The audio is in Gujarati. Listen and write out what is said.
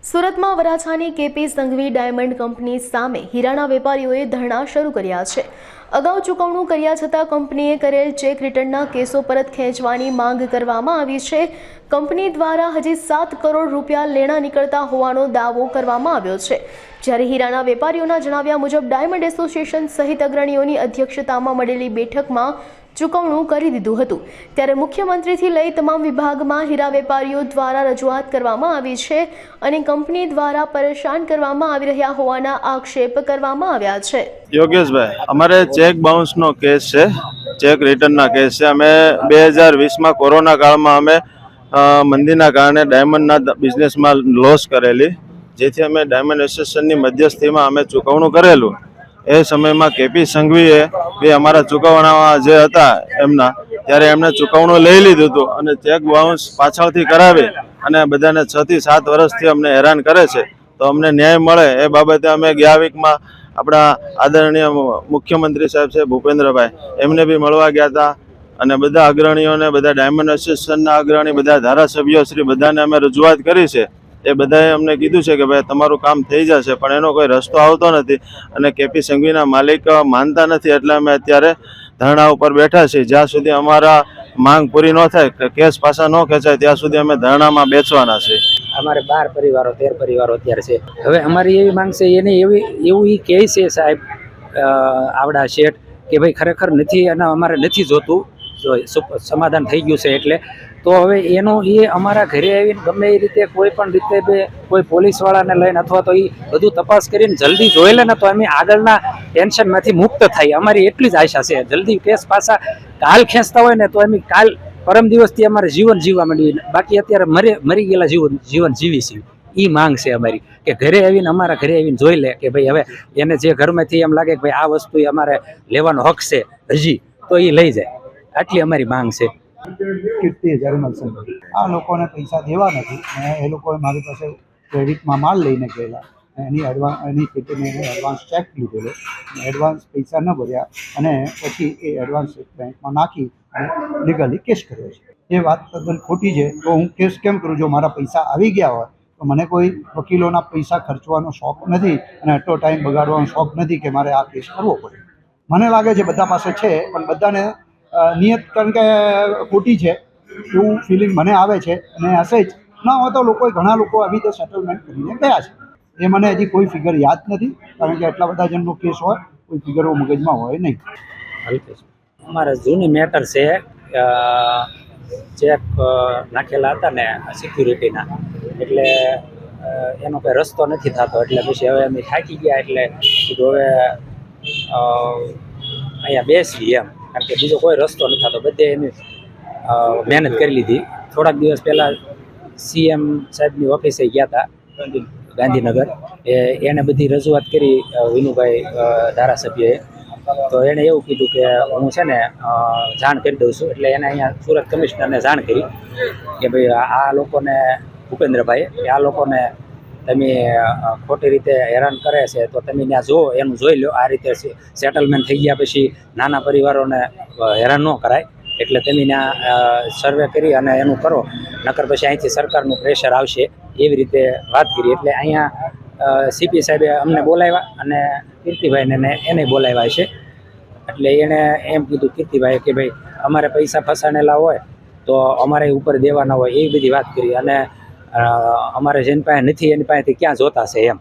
સુરતમાં વરાછાની કેપી સંઘવી ડાયમંડ કંપની સામે હીરાના વેપારીઓએ ધરણા શરૂ કર્યા છે। અગાઉ ચૂકવણું કર્યા છતાં કંપનીએ કરેલ ચેક રિટર્નના કેસો પરત ખેંચવાની માંગ કરવામાં આવી છે। કંપની દ્વારા હજી 7 કરોડ રૂપિયા લેણા નીકળતા હોવાનો દાવો કરવામાં આવ્યો છે। જ્યારે હીરાના વેપારીઓના જણાવ્યા મુજબ ડાયમંડ એસોસિએશન સહિત અગ્રણીઓની અધ્યક્ષતામાં મળેલી બેઠકમાં ચૂકવણું કરી દીધું હતું। ત્યારે મુખ્યમંત્રીથી લઈ તમામ વિભાગમાં હીરા વેપારીઓ દ્વારા રજૂઆત કરવામાં આવી છે અને કંપની દ્વારા પરેશાન કરવામાં આવી રહ્યા હોવાના આક્ષેપ કરવામાં આવ્યા છે। યોગેશભાઈ, અમારે ચેક બાઉન્સનો કેસ છે, ચેક રિટર્નના કેસ છે। અમે 2020માં કોરોના કાળમાં અમે મંદીના કારણે ડાયમંડના બિઝનેસમાં લોસ કરેલી, જેથી અમે ડાયમંડ એસોસિએશનની મધ્યસ્થીમાં અમે ચૂકવણું કરેલું। એ સમયમાં કેપી સંઘવીએ એ અમારા ચૂકવણા જે હતા એમના, ત્યારે એમણે ચૂકવણું લઈ લીધું હતું અને ચેક બાઉન્સ પાછળથી કરાવી અને બધાને 6 થી 7 વર્ષથી અમને હેરાન કરે છે। તો અમને ન્યાય મળે એ બાબતે અમે ગયા વીકમાં આપણા આદરણીય મુખ્યમંત્રી સાહેબ છે ભૂપેન્દ્રભાઈ, એમને બી મળવા ગયા હતા અને બધા અગ્રણીઓને, બધા ડાયમંડ એસોસિએશનના અગ્રણી, બધા ધારાસભ્યો શ્રી બધાને અમે રજૂઆત કરી છે। એ બધાએ અમને કીધું છે કે ભાઈ તમારું કામ થઈ જશે, પણ એનો કોઈ રસ્તો આવતો નથી અને કેપી સંઘવીના માલિક માનતા નથી, એટલે અમે અત્યારે ધરણા ઉપર બેઠા છીએ। જ્યાં સુધી અમારા માંગ પૂરી ન થાય, કેસ પાછા ન ખેંચાય, ત્યાં સુધી અમે ધરણામાં બેસવાના છે। અમારે 12 પરિવારો 13 પરિવારો અત્યારે છે। હવે અમારી એવી માંગ છે, એને એવું એ કહે છે સાહેબ આવડા શેઠ કે ભાઈ ખરેખર નથી અને અમારે નથી જોતું, સમાધાન થઈ ગયું છે એટલે તો હવે એનો એ અમારા ઘરે આવીને ગમે એ રીતે કોઈ પણ રીતે કોઈ પોલીસવાળાને લઈને અથવા તો એ બધું તપાસ કરીને જલ્દી જોઈ લે ને તો અમે આગળના ટેન્શનમાંથી મુક્ત થાય, અમારી એટલી જ આશા છે। જલ્દી કેસ પાછા કાલ ખેંચતા હોય ને તો અમે કાલ પરમ દિવસથી અમારે જીવન જીવવા માંડીએ, બાકી અત્યારે મરી ગયેલા જીવન જીવી છીએ। એ માંગ છે અમારી કે ઘરે આવીને અમારા ઘરે આવીને જોઈ લે કે ભાઈ હવે એને જે ઘરમાંથી એમ લાગે કે ભાઈ આ વસ્તુ અમારે લેવાનો હક છે હજી, તો એ લઈ જાય, આટલી અમારી માંગ છે। કીર્તિ જર્મલસન, આ લોકોને પૈસા દેવા નથી અને એ લોકોએ મારી પાસે ક્રેડિટમાં માલ લઈને ગયેલા, એની ખેતીને એડવાન્સ ચેક લીધેલો, એડવાન્સ પૈસા ન ભર્યા અને પછી એ એડવાન્સ બેંકમાં નાખી અને લીગલી કેસ કર્યો છે। એ વાત તદ્દન ખોટી છે। તો હું કેસ કેમ કરું? જો મારા પૈસા આવી ગયા હોય તો મને કોઈ વકીલોના પૈસા ખર્ચવાનો શોખ નથી અને આટલો ટાઈમ બગાડવાનો શોખ નથી કે મારે આ કેસ કરવો પડે। મને લાગે છે બધા પાસે છે, પણ બધાને નિયત કારણ કે ખોટી છે એવું ફિલિંગ મને આવે છે અને હશે જ, ના હોય તો લોકોએ ઘણા લોકો આવી રીતે સેટલમેન્ટ કરીને ગયા છે। એ મને હજી કોઈ ફિગર યાદ નથી, કારણ કે એટલા બધા જણનો કેસ હોય કોઈ ફિગરો મગજમાં હોય નહીં। અમારે જૂની મેટર છે, ચેક નાખેલા હતા ને સિક્યુરિટીના, એટલે એનો કોઈ રસ્તો નથી થતો, એટલે પછી હવે અમે થાકી ગયા એટલે કીધું હવે અહીંયા બેસી એમ, કારણ કે બીજો કોઈ રસ્તો નથી થતો। બધે એની મહેનત કરી લીધી। થોડાક દિવસ પહેલાં CM સાહેબની ઓફિસે ગયા હતા ગાંધીનગર, એને બધી રજૂઆત કરી વિનુભાઈ ધારાસભ્યએ, તો એણે એવું કીધું કે હું છે ને જાણ કરી દઉં છું। એટલે એને અહીંયા સુરત કમિશનરને જાણ કરી કે ભાઈ આ લોકોને, ભૂપેન્દ્રભાઈ, કે આ લોકોને તમે ખોટી રીતે હેરાન કરે છે તો તમે ત્યાં જુઓ, એનું જોઈ લો। આ રીતે સેટલમેન્ટ થઈ ગયા પછી નાના પરિવારોને હેરાન ન કરાય, એટલે તમે ત્યાં સર્વે કરી અને એનું કરો, નકર પછી અહીંથી સરકારનું પ્રેશર આવશે, એવી રીતે વાત કરી। એટલે અહીંયા CP સાહેબે અમને બોલાવ્યા અને કીર્તિભાઈને એને બોલાવ્યા છે। એટલે એણે એમ કીધું કીર્તિભાઈએ કે ભાઈ અમારે પૈસા ફસાણેલા હોય તો અમારે ઉપર દેવાના હોય, એવી બધી વાત કરી અને અમારે જેની પાસે નથી એની પાસેથી ક્યાં જોતા છે એમ।